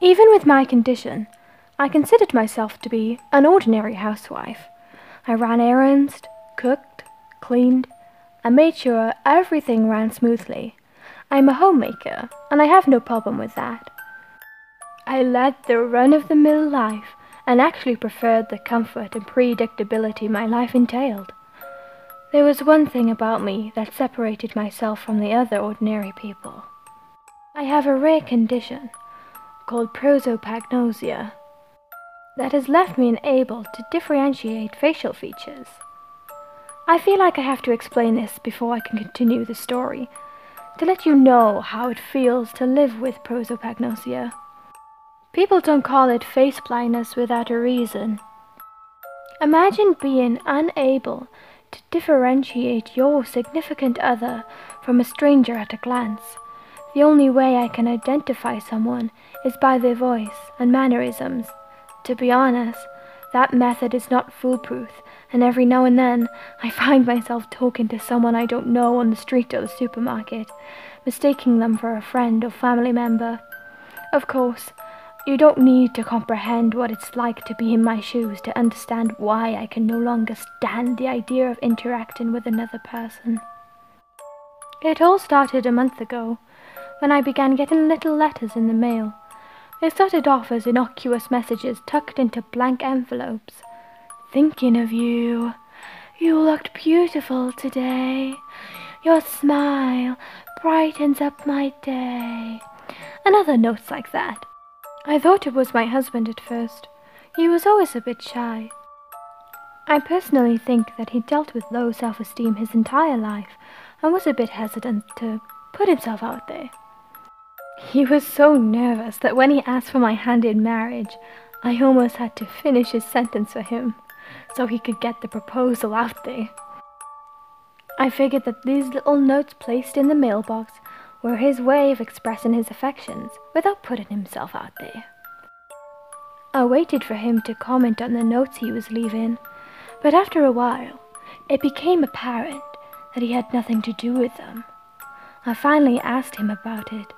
Even with my condition, I considered myself to be an ordinary housewife. I ran errands, cooked, cleaned, and made sure everything ran smoothly. I'm a homemaker, and I have no problem with that. I led the run-of-the-mill life, and actually preferred the comfort and predictability my life entailed. There was one thing about me that separated myself from the other ordinary people. I have a rare condition called prosopagnosia that has left me unable to differentiate facial features. I feel like I have to explain this before I can continue the story, to let you know how it feels to live with prosopagnosia. People don't call it face blindness without a reason. Imagine being unable to differentiate your significant other from a stranger at a glance. The only way I can identify someone is by their voice and mannerisms. To be honest, that method is not foolproof, and every now and then I find myself talking to someone I don't know on the street or the supermarket, mistaking them for a friend or family member. Of course, you don't need to comprehend what it's like to be in my shoes to understand why I can no longer stand the idea of interacting with another person. It all started a month ago, when I began getting little letters in the mail. They started off as innocuous messages tucked into blank envelopes. Thinking of you. You looked beautiful today. Your smile brightens up my day. And other notes like that. I thought it was my husband at first. He was always a bit shy. I personally think that he dealt with low self-esteem his entire life and was a bit hesitant to put himself out there. He was so nervous that when he asked for my hand in marriage, I almost had to finish his sentence for him so he could get the proposal out there. I figured that these little notes placed in the mailbox were his way of expressing his affections without putting himself out there. I waited for him to comment on the notes he was leaving, but after a while, it became apparent that he had nothing to do with them. I finally asked him about it,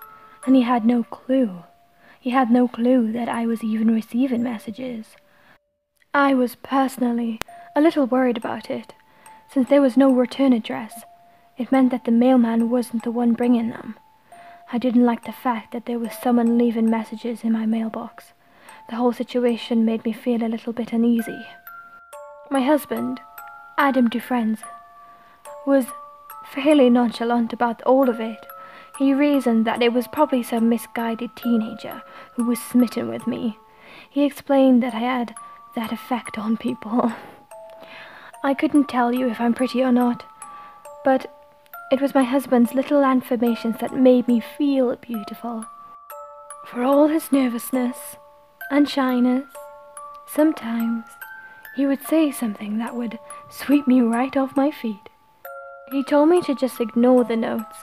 and he had no clue. He had no clue that I was even receiving messages. I was personally a little worried about it, since there was no return address. It meant that the mailman wasn't the one bringing them. I didn't like the fact that there was someone leaving messages in my mailbox. The whole situation made me feel a little bit uneasy. My husband, Adam Dufresne, was fairly nonchalant about all of it. He reasoned that it was probably some misguided teenager who was smitten with me. He explained that I had that effect on people. I couldn't tell you if I'm pretty or not, but it was my husband's little affirmations that made me feel beautiful. For all his nervousness and shyness, sometimes he would say something that would sweep me right off my feet. He told me to just ignore the notes,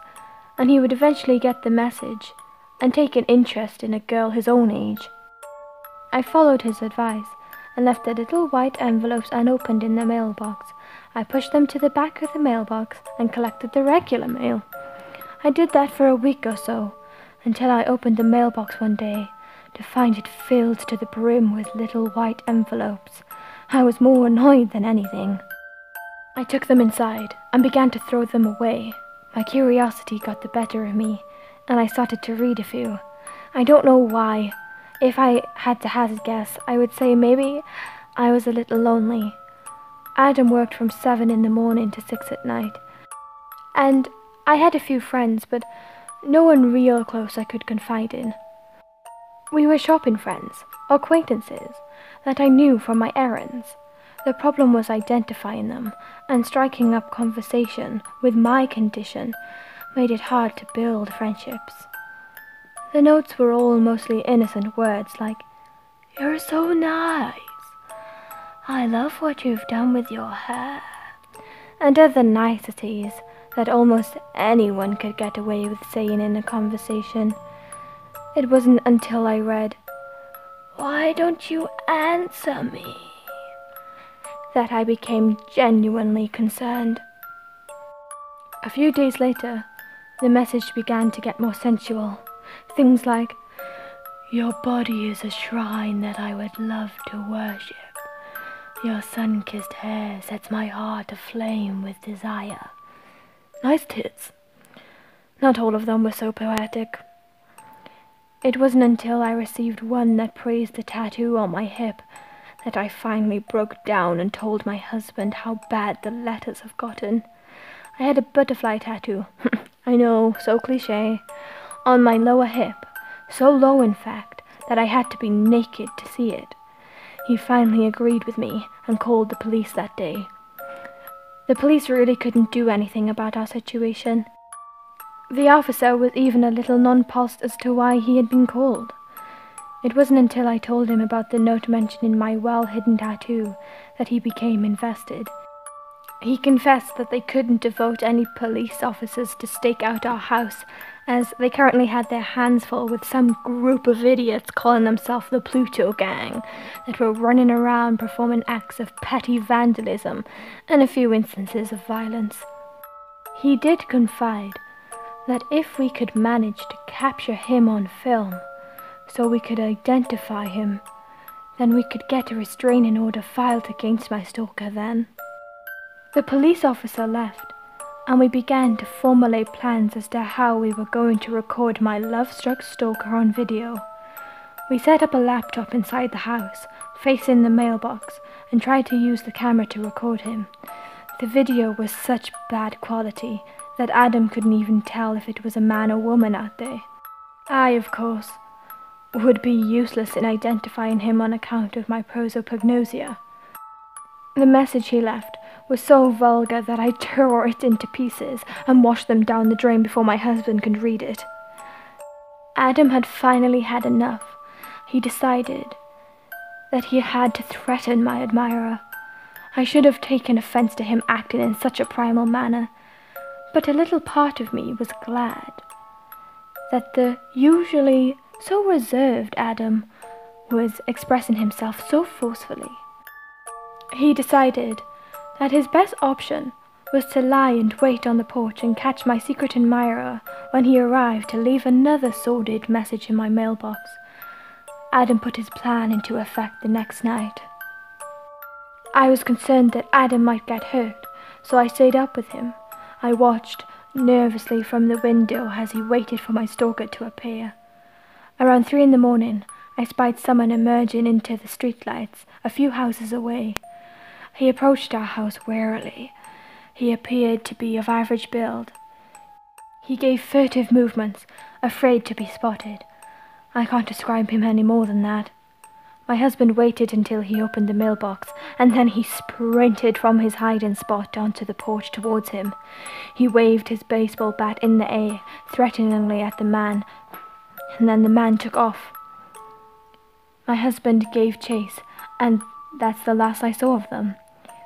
and he would eventually get the message and take an interest in a girl his own age. I followed his advice and left the little white envelopes unopened in the mailbox. I pushed them to the back of the mailbox and collected the regular mail. I did that for a week or so, until I opened the mailbox one day to find it filled to the brim with little white envelopes. I was more annoyed than anything. I took them inside and began to throw them away. My curiosity got the better of me, and I started to read a few. I don't know why. If I had to hazard guess, I would say maybe I was a little lonely. Adam worked from 7 in the morning to 6 at night, and I had a few friends, but no one real close I could confide in. We were shopping friends, acquaintances, that I knew from my errands. The problem was identifying them, and striking up conversation with my condition made it hard to build friendships. The notes were all mostly innocent words like, "You're so nice," "I love what you've done with your hair," and other niceties that almost anyone could get away with saying in a conversation. It wasn't until I read, "Why don't you answer me?" that I became genuinely concerned. A few days later, the message began to get more sensual. Things like, Your body is a shrine that I would love to worship. Your sun-kissed hair sets my heart aflame with desire. Nice tits. Not all of them were so poetic. It wasn't until I received one that praised the tattoo on my hip that I finally broke down and told my husband how bad the letters have gotten. I had a butterfly tattoo, I know, so cliché, on my lower hip, so low in fact that I had to be naked to see it. He finally agreed with me and called the police that day. The police really couldn't do anything about our situation. The officer was even a little nonplussed as to why he had been called. It wasn't until I told him about the note mentioning my well-hidden tattoo that he became invested. He confessed that they couldn't devote any police officers to stake out our house, as they currently had their hands full with some group of idiots calling themselves the Pluto Gang that were running around performing acts of petty vandalism and a few instances of violence. He did confide that if we could manage to capture him on film so we could identify him, then we could get a restraining order filed against my stalker then. The police officer left, and we began to formulate plans as to how we were going to record my love-struck stalker on video. We set up a laptop inside the house, facing the mailbox, and tried to use the camera to record him. The video was such bad quality that Adam couldn't even tell if it was a man or woman out there. I, of course, would be useless in identifying him on account of my prosopagnosia. The message he left was so vulgar that I tore it into pieces and washed them down the drain before my husband could read it. Adam had finally had enough. He decided that he had to threaten my admirer. I should have taken offense to him acting in such a primal manner, but a little part of me was glad that the usually so reserved Adam was expressing himself so forcefully. He decided that his best option was to lie and wait on the porch and catch my secret admirer when he arrived to leave another sordid message in my mailbox. Adam put his plan into effect the next night. I was concerned that Adam might get hurt, so I stayed up with him. I watched nervously from the window as he waited for my stalker to appear. Around 3 a.m, I spied someone emerging into the streetlights a few houses away. He approached our house warily. He appeared to be of average build. He gave furtive movements, afraid to be spotted. I can't describe him any more than that. My husband waited until he opened the mailbox, and then he sprinted from his hiding spot onto the porch towards him. He waved his baseball bat in the air, threateningly at the man, and then the man took off. My husband gave chase, and that's the last I saw of them.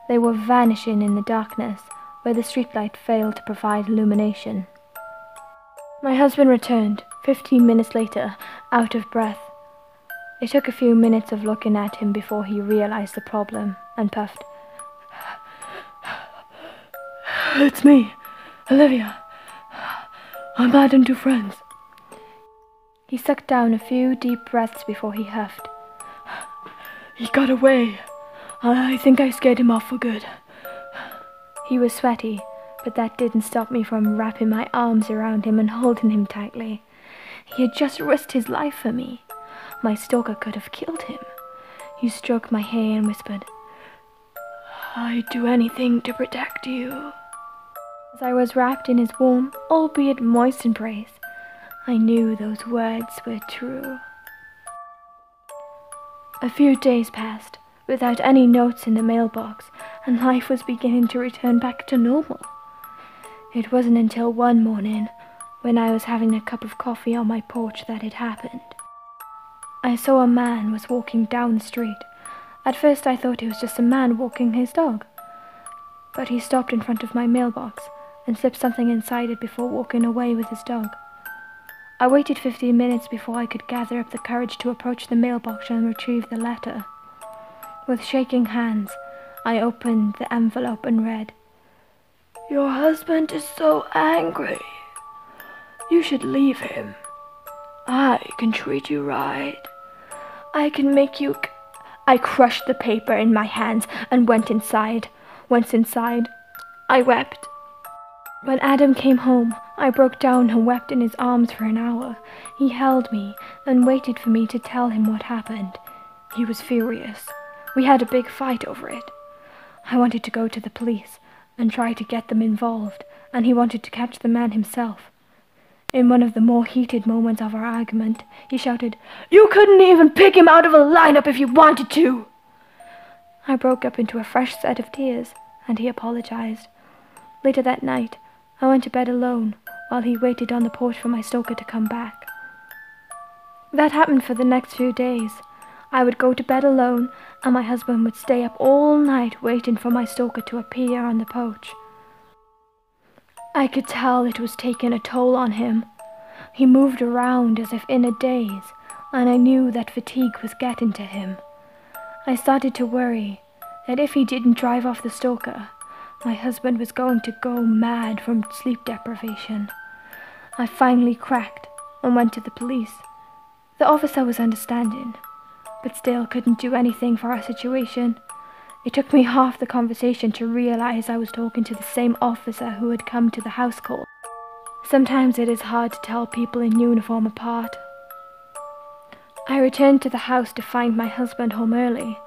They were vanishing in the darkness, where the streetlight failed to provide illumination. My husband returned, 15 minutes later, out of breath. It took a few minutes of looking at him before he realized the problem, and puffed. "It's me, Olivia. I'm Adam to friends." He sucked down a few deep breaths before he huffed. "He got away. I think I scared him off for good." He was sweaty, but that didn't stop me from wrapping my arms around him and holding him tightly. He had just risked his life for me. My stalker could have killed him. He stroked my hair and whispered, "I'd do anything to protect you." As I was wrapped in his warm, albeit moist embrace, I knew those words were true. A few days passed without any notes in the mailbox, and life was beginning to return back to normal. It wasn't until one morning, when I was having a cup of coffee on my porch, that it happened. I saw a man was walking down the street. At first I thought it was just a man walking his dog, but he stopped in front of my mailbox and slipped something inside it before walking away with his dog. I waited 15 minutes before I could gather up the courage to approach the mailbox and retrieve the letter. With shaking hands, I opened the envelope and read, "Your husband is so angry. You should leave him. I I can treat you right. I can make you... I crushed the paper in my hands and went inside. Once inside, I wept. When Adam came home, I broke down and wept in his arms for an hour. He held me and waited for me to tell him what happened. He was furious. We had a big fight over it. I wanted to go to the police and try to get them involved, and he wanted to catch the man himself. In one of the more heated moments of our argument, he shouted, "You couldn't even pick him out of a lineup if you wanted to!" I broke up into a fresh set of tears, and he apologized. Later that night, I went to bed alone while he waited on the porch for my stalker to come back. That happened for the next few days. I would go to bed alone, and my husband would stay up all night waiting for my stalker to appear on the porch. I could tell it was taking a toll on him. He moved around as if in a daze, and I knew that fatigue was getting to him. I started to worry that if he didn't drive off the stalker, my husband was going to go mad from sleep deprivation. I finally cracked and went to the police. The officer was understanding, but still couldn't do anything for our situation. It took me half the conversation to realize I was talking to the same officer who had come to the house call. Sometimes it is hard to tell people in uniform apart. I returned to the house to find my husband home early.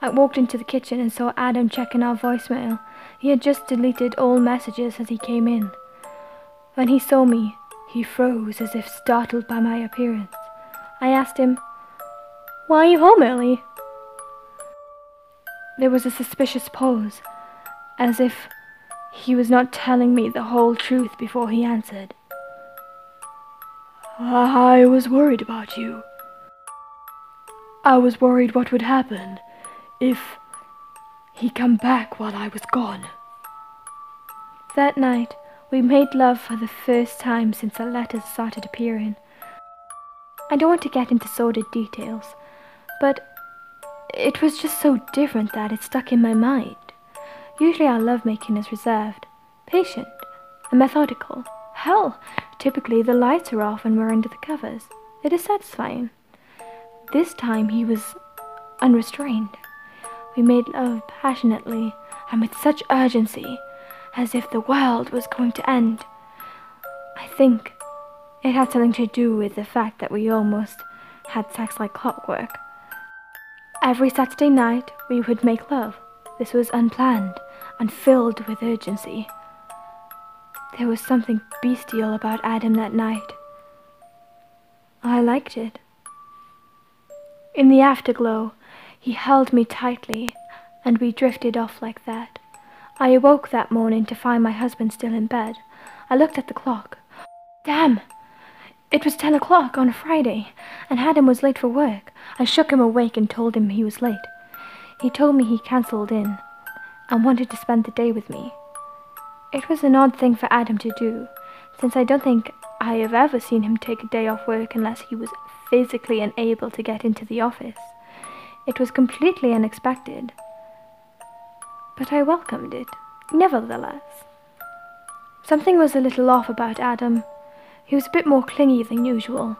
I walked into the kitchen and saw Adam checking our voicemail. He had just deleted all messages as he came in. When he saw me, he froze as if startled by my appearance. I asked him, "Why are you home early?" There was a suspicious pause, as if he was not telling me the whole truth before he answered. "I was worried about you. I was worried what would happen if he come back while I was gone." That night, we made love for the first time since the letters started appearing. I don't want to get into sordid details, but it was just so different that it stuck in my mind. Usually our lovemaking is reserved, patient, and methodical. Hell, typically the lights are off and we're under the covers. It is satisfying. This time he was unrestrained. We made love passionately and with such urgency, as if the world was going to end. I think it had something to do with the fact that we almost had sex like clockwork. Every Saturday night we would make love. This was unplanned and filled with urgency. There was something bestial about Adam that night. I liked it. In the afterglow, he held me tightly, and we drifted off like that. I awoke that morning to find my husband still in bed. I looked at the clock. Damn! It was 10 o'clock on a Friday, and Adam was late for work. I shook him awake and told him he was late. He told me he cancelled in and wanted to spend the day with me. It was an odd thing for Adam to do, since I don't think I have ever seen him take a day off work unless he was physically unable to get into the office. It was completely unexpected, but I welcomed it, nevertheless. Something was a little off about Adam. He was a bit more clingy than usual.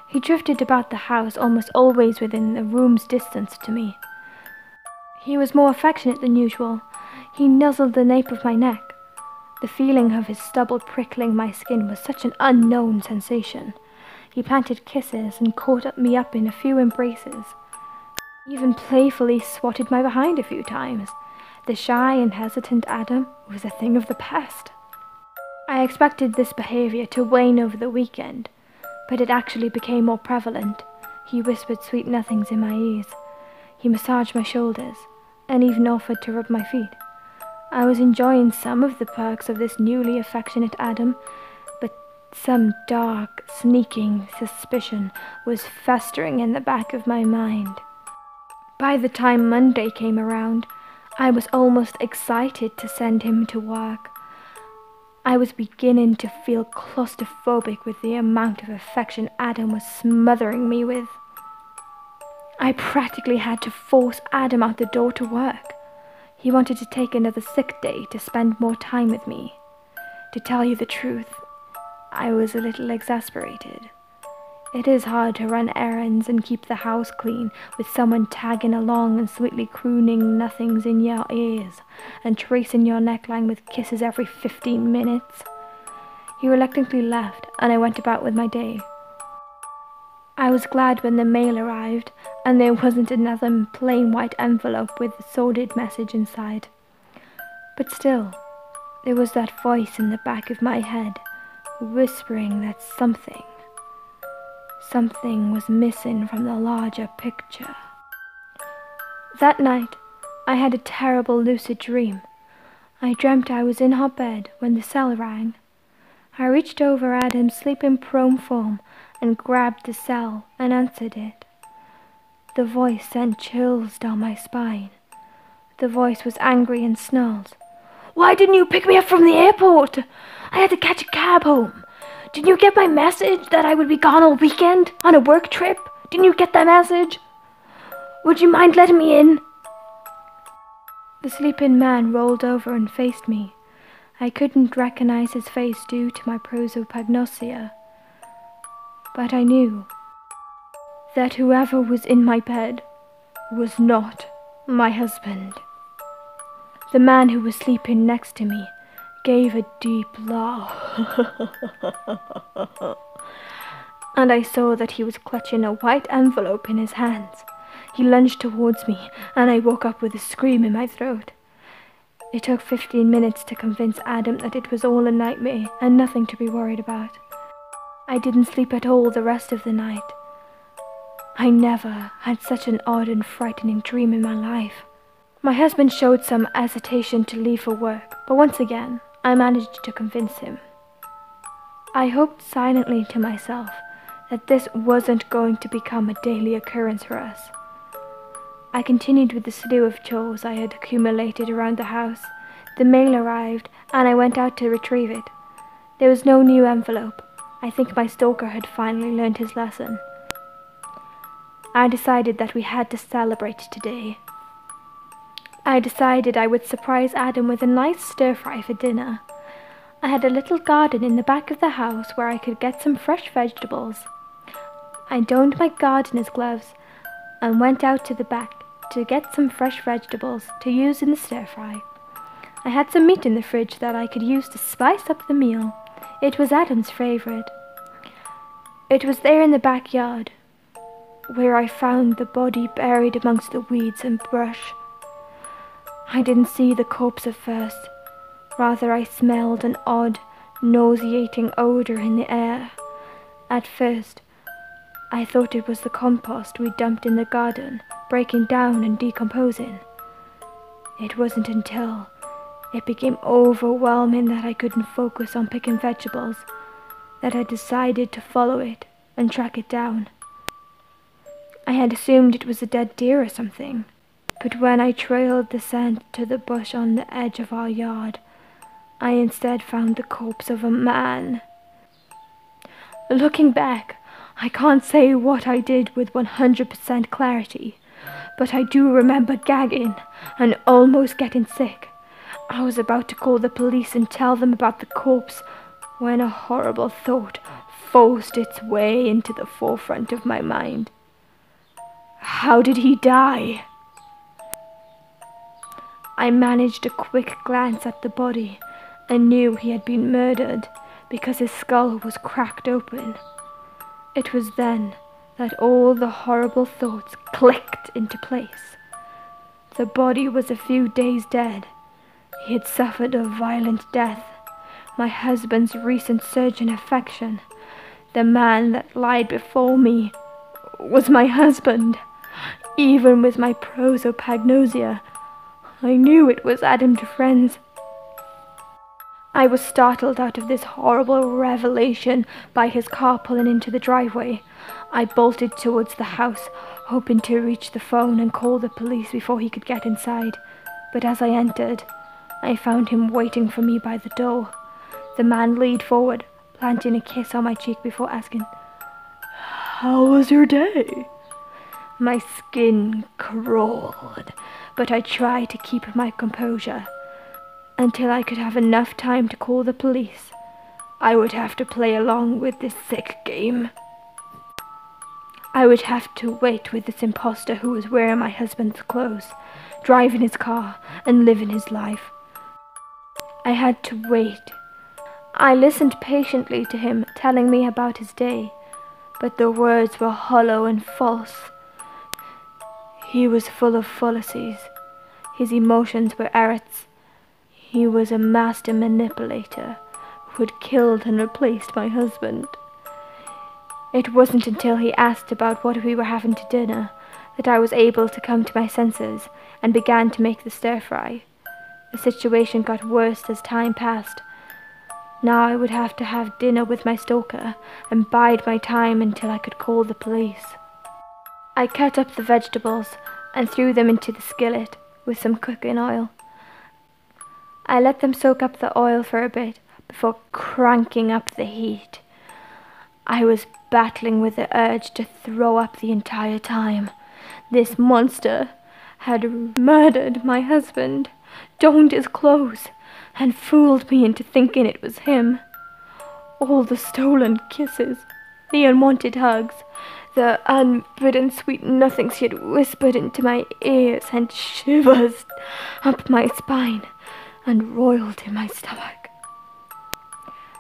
He drifted about the house almost always within a room's distance to me. He was more affectionate than usual. He nuzzled the nape of my neck. The feeling of his stubble prickling my skin was such an unknown sensation. He planted kisses and caught me up in a few embraces. He even playfully swatted my behind a few times. The shy and hesitant Adam was a thing of the past. I expected this behavior to wane over the weekend, but it actually became more prevalent. He whispered sweet nothings in my ears. He massaged my shoulders, and even offered to rub my feet. I was enjoying some of the perks of this newly affectionate Adam, but some dark, sneaking suspicion was festering in the back of my mind. By the time Monday came around, I was almost excited to send him to work. I was beginning to feel claustrophobic with the amount of affection Adam was smothering me with. I practically had to force Adam out the door to work. He wanted to take another sick day to spend more time with me. To tell you the truth, I was a little exasperated. It is hard to run errands and keep the house clean with someone tagging along and sweetly crooning nothings in your ears and tracing your neckline with kisses every 15 minutes. He reluctantly left, and I went about with my day. I was glad when the mail arrived and there wasn't another plain white envelope with a sordid message inside. But still, there was that voice in the back of my head whispering that something was missing from the larger picture. That night, I had a terrible lucid dream. I dreamt I was in our bed when the cell rang. I reached over at him sleeping prone form and grabbed the cell and answered it. The voice sent chills down my spine. The voice was angry and snarled. "Why didn't you pick me up from the airport? I had to catch a cab home. Didn't you get my message that I would be gone all weekend on a work trip? Didn't you get that message? Would you mind letting me in?" The sleeping man rolled over and faced me. I couldn't recognize his face due to my prosopagnosia, but I knew that whoever was in my bed was not my husband. The man who was sleeping next to me gave a deep laugh, and I saw that he was clutching a white envelope in his hands. He lunged towards me, and I woke up with a scream in my throat. It took 15 minutes to convince Adam that it was all a nightmare and nothing to be worried about. I didn't sleep at all the rest of the night. I never had such an odd and frightening dream in my life. My husband showed some hesitation to leave for work, but once again, I managed to convince him. I hoped silently to myself that this wasn't going to become a daily occurrence for us. I continued with the slew of chores I had accumulated around the house. The mail arrived, and I went out to retrieve it. There was no new envelope. I think my stalker had finally learned his lesson. I decided that we had to celebrate today. I decided I would surprise Adam with a nice stir-fry for dinner. I had a little garden in the back of the house where I could get some fresh vegetables. I donned my gardener's gloves and went out to the back to get some fresh vegetables to use in the stir-fry. I had some meat in the fridge that I could use to spice up the meal. It was Adam's favourite. It was there in the backyard, where I found the body buried amongst the weeds and brush. I didn't see the corpse at first. Rather, I smelled an odd, nauseating odour in the air. At first, I thought it was the compost we dumped in the garden, breaking down and decomposing. It wasn't until it became overwhelming that I couldn't focus on picking vegetables that I decided to follow it and track it down. I had assumed it was a dead deer or something, but when I trailed the scent to the bush on the edge of our yard, I instead found the corpse of a man. Looking back, I can't say what I did with 100% clarity, but I do remember gagging and almost getting sick. I was about to call the police and tell them about the corpse when a horrible thought forced its way into the forefront of my mind. How did he die? I managed a quick glance at the body and knew he had been murdered because his skull was cracked open. It was then that all the horrible thoughts clicked into place. The body was a few days dead. He had suffered a violent death. My husband's recent surge in affection. The man that lied before me was my husband. Even with my prosopagnosia, I knew it was Adam Friends. I was startled out of this horrible revelation by his car pulling into the driveway. I bolted towards the house, hoping to reach the phone and call the police before he could get inside. But as I entered, I found him waiting for me by the door. The man leaned forward, planting a kiss on my cheek before asking, "How was your day?" My skin crawled, but I tried to keep my composure. Until I could have enough time to call the police, I would have to play along with this sick game. I would have to wait with this imposter who was wearing my husband's clothes, driving his car, and living his life. I had to wait. I listened patiently to him telling me about his day, but the words were hollow and false. He was full of fallacies. His emotions were errors. He was a master manipulator who had killed and replaced my husband. It wasn't until he asked about what we were having to dinner that I was able to come to my senses and began to make the stir-fry. The situation got worse as time passed. Now I would have to have dinner with my stalker and bide my time until I could call the police. I cut up the vegetables and threw them into the skillet with some cooking oil. I let them soak up the oil for a bit before cranking up the heat. I was battling with the urge to throw up the entire time. This monster had murdered my husband, donned his clothes, and fooled me into thinking it was him. All the stolen kisses, the unwanted hugs, the unbidden sweet nothings he had whispered into my ears sent shivers up my spine and roiled in my stomach.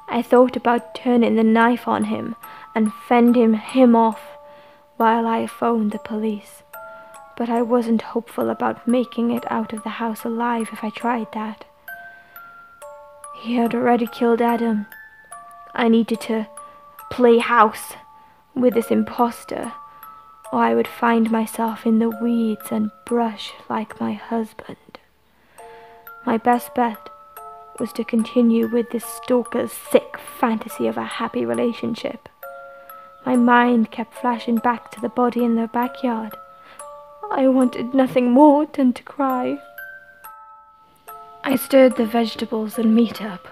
I thought about turning the knife on him and fending him off while I phoned the police, but I wasn't hopeful about making it out of the house alive if I tried that. He had already killed Adam. I needed to play house with this imposter, or I would find myself in the weeds and brush like my husband. My best bet was to continue with this stalker's sick fantasy of a happy relationship. My mind kept flashing back to the body in the backyard. I wanted nothing more than to cry. I stirred the vegetables and meat up.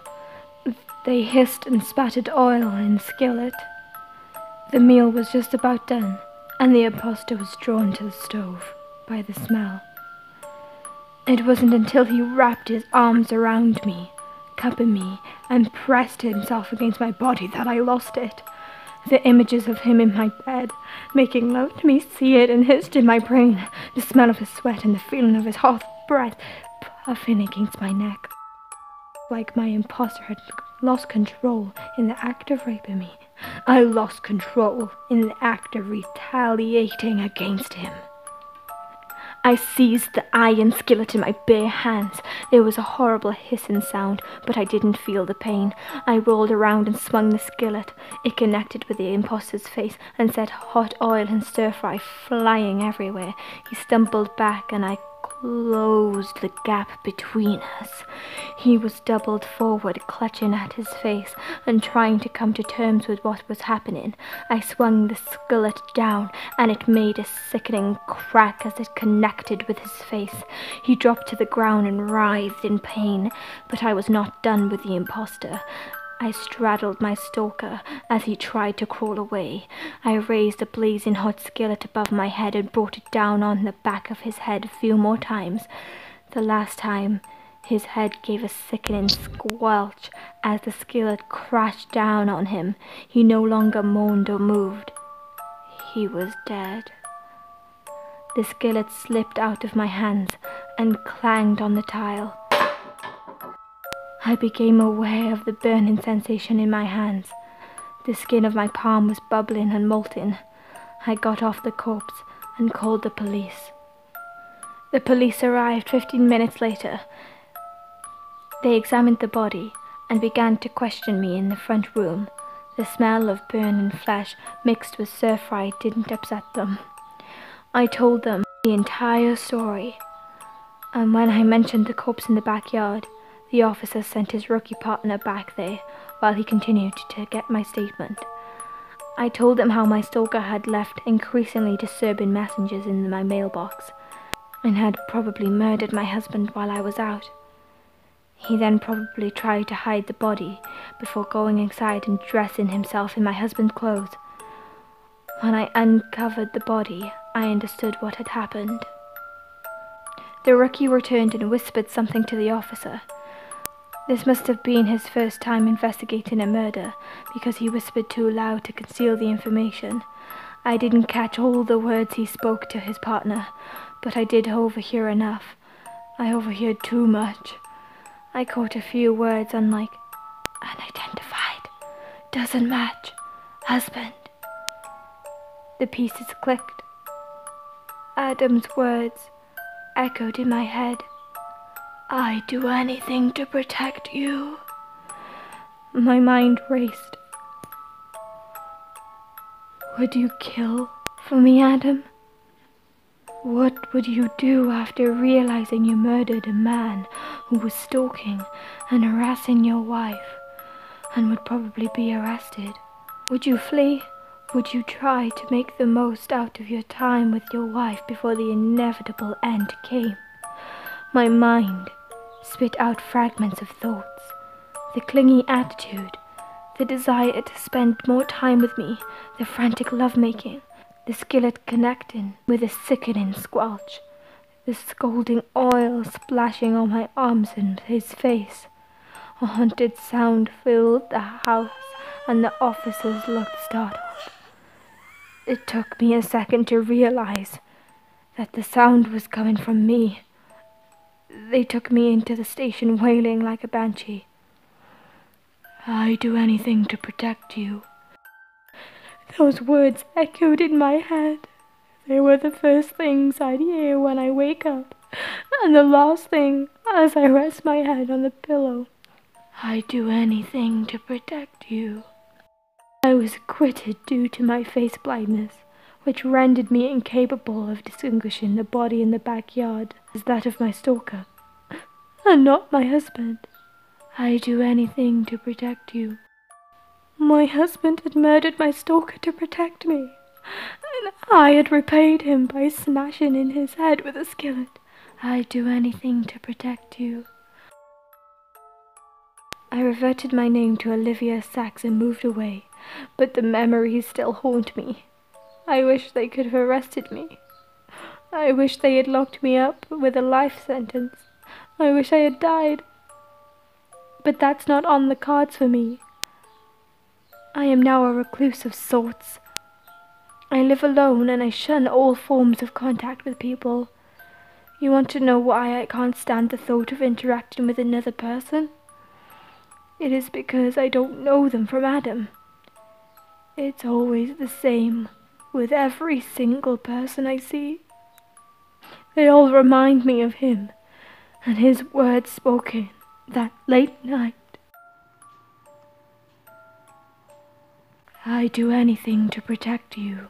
They hissed and spattered oil in the skillet. The meal was just about done, and the imposter was drawn to the stove by the smell. It wasn't until he wrapped his arms around me, cupping me, and pressed himself against my body that I lost it. The images of him in my bed, making love to me, seared and hissed in my brain, the smell of his sweat and the feeling of his hot breath puffing against my neck. Like my imposter had lost control in the act of raping me, I lost control in the act of retaliating against him. I seized the iron skillet in my bare hands. There was a horrible hissing sound, but I didn't feel the pain. I rolled around and swung the skillet. It connected with the imposter's face and set hot oil and stir-fry flying everywhere. He stumbled back and I closed the gap between us. He was doubled forward, clutching at his face and trying to come to terms with what was happening. I swung the skillet down and it made a sickening crack as it connected with his face. He dropped to the ground and writhed in pain, but I was not done with the imposter. I straddled my stalker as he tried to crawl away. I raised a blazing hot skillet above my head and brought it down on the back of his head a few more times. The last time, his head gave a sickening squelch as the skillet crashed down on him. He no longer moaned or moved. He was dead. The skillet slipped out of my hands and clanged on the tile. I became aware of the burning sensation in my hands. The skin of my palm was bubbling and molten. I got off the corpse and called the police. The police arrived 15 minutes later. They examined the body and began to question me in the front room. The smell of burning flesh mixed with stir-fry didn't upset them. I told them the entire story, and when I mentioned the corpse in the backyard, the officer sent his rookie partner back there while he continued to get my statement. I told him how my stalker had left increasingly disturbing messages in my mailbox and had probably murdered my husband while I was out. He then probably tried to hide the body before going inside and dressing himself in my husband's clothes. When I uncovered the body, I understood what had happened. The rookie returned and whispered something to the officer. This must have been his first time investigating a murder, because he whispered too loud to conceal the information. I didn't catch all the words he spoke to his partner, but I did overhear enough. I overheard too much. I caught a few words unlike unidentified, doesn't match, husband. The pieces clicked. Adam's words echoed in my head. I'd do anything to protect you. My mind raced. Would you kill for me, Adam? What would you do after realizing you murdered a man who was stalking and harassing your wife and would probably be arrested? Would you flee? Would you try to make the most out of your time with your wife before the inevitable end came? My mind spit out fragments of thoughts. The clingy attitude, the desire to spend more time with me, the frantic lovemaking, the skillet connecting with a sickening squelch, the scalding oil splashing on my arms and his face. A haunted sound filled the house and the officers looked startled. It took me a second to realize that the sound was coming from me. They took me into the station wailing like a banshee. I'd do anything to protect you. Those words echoed in my head. They were the first things I'd hear when I wake up, and the last thing as I rest my head on the pillow. I'd do anything to protect you. I was acquitted due to my face blindness, which rendered me incapable of distinguishing the body in the backyard as that of my stalker, and not my husband. I'd do anything to protect you. My husband had murdered my stalker to protect me, and I had repaid him by smashing in his head with a skillet. I'd do anything to protect you. I reverted my name to Olivia Sacks and moved away, but the memories still haunt me. I wish they could have arrested me. I wish they had locked me up with a life sentence. I wish I had died. But that's not on the cards for me. I am now a recluse of sorts. I live alone and I shun all forms of contact with people. You want to know why I can't stand the thought of interacting with another person? It is because I don't know them from Adam. It's always the same with every single person I see. They all remind me of him and his words spoken that late night. I'd do anything to protect you.